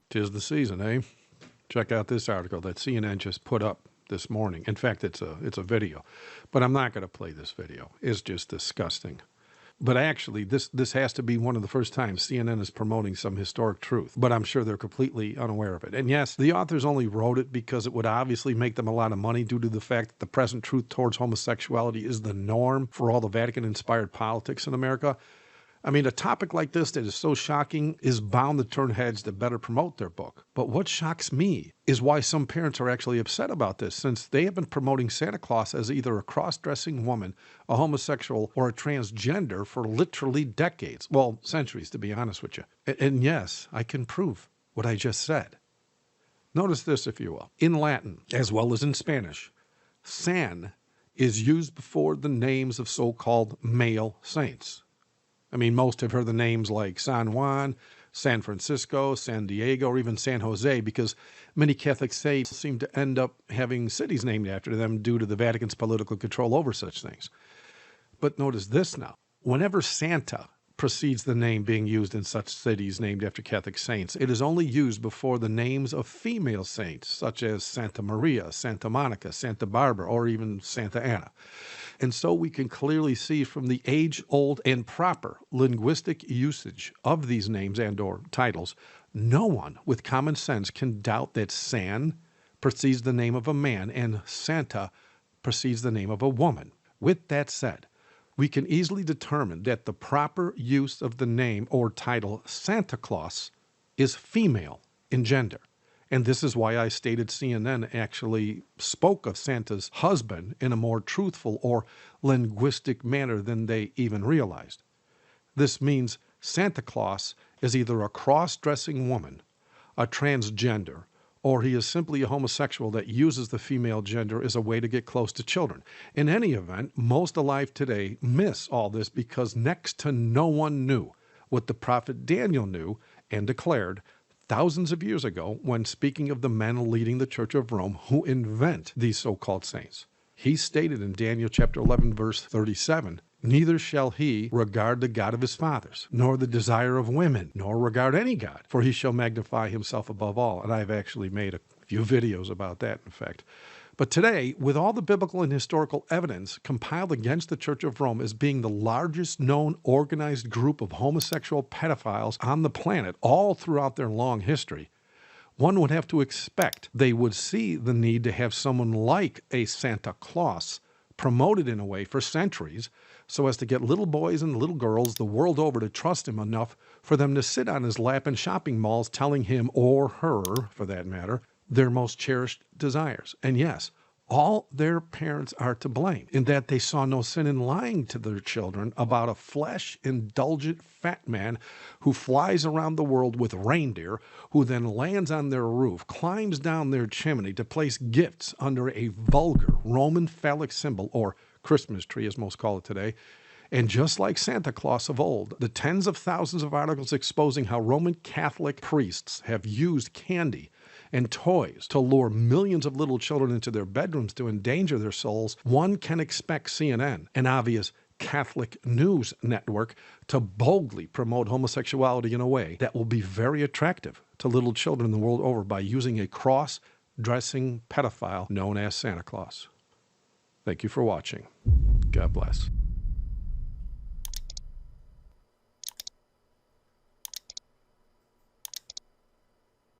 'Tis the season, eh? Check out this article that CNN just put up this morning. In fact, it's a video, but I'm not going to play this video. It's just disgusting. But actually, this has to be one of the first times CNN is promoting some historic truth, but I'm sure they're completely unaware of it. And yes, the authors only wrote it because it would obviously make them a lot of money due to the fact that the present truth towards homosexuality is the norm for all the Vatican-inspired politics in America. I mean, a topic like this that is so shocking is bound to turn heads that better promote their book. But what shocks me is why some parents are actually upset about this, since they have been promoting Santa Claus as either a cross-dressing woman, a homosexual, or a transgender for literally decades. Well, centuries, to be honest with you. And yes, I can prove what I just said. Notice this, if you will. In Latin, as well as in Spanish, San is used before the names of so-called male saints. I mean, most have heard the names like San Juan, San Francisco, San Diego, or even San Jose, because many Catholic states seem to end up having cities named after them due to the Vatican's political control over such things. But notice this now. Whenever Santa precedes the name being used in such cities named after Catholic saints, it is only used before the names of female saints, such as Santa Maria, Santa Monica, Santa Barbara, or even Santa Anna. And so we can clearly see from the age-old and proper linguistic usage of these names and or titles, no one with common sense can doubt that San precedes the name of a man and Santa precedes the name of a woman. With that said, we can easily determine that the proper use of the name or title Santa Claus is female in gender. And this is why I stated CNN actually spoke of Santa's husband in a more truthful or linguistic manner than they even realized. This means Santa Claus is either a cross-dressing woman, a transgender, or he is simply a homosexual that uses the female gender as a way to get close to children. In any event, most alive today miss all this because next to no one knew what the prophet Daniel knew and declared thousands of years ago when speaking of the men leading the Church of Rome who invent these so-called saints. He stated in Daniel chapter 11, verse 37, "Neither shall he regard the God of his fathers, nor the desire of women, nor regard any God, for he shall magnify himself above all." And I've actually made a few videos about that, in fact. But today, with all the biblical and historical evidence compiled against the Church of Rome as being the largest known organized group of homosexual pedophiles on the planet, all throughout their long history, one would have to expect they would see the need to have someone like a Santa Claus promoted in a way for centuries so as to get little boys and little girls the world over to trust him enough for them to sit on his lap in shopping malls telling him, or her for that matter, their most cherished desires. And yes, all their parents are to blame in that they saw no sin in lying to their children about a flesh-indulgent fat man who flies around the world with reindeer, who then lands on their roof, climbs down their chimney to place gifts under a vulgar Roman phallic symbol, or Christmas tree as most call it today. And just like Santa Claus of old, the tens of thousands of articles exposing how Roman Catholic priests have used candy and toys to lure millions of little children into their bedrooms to endanger their souls, one can expect CNN, an obvious Catholic news network, to boldly promote homosexuality in a way that will be very attractive to little children the world over by using a cross-dressing pedophile known as Santa Claus. Thank you for watching. God bless.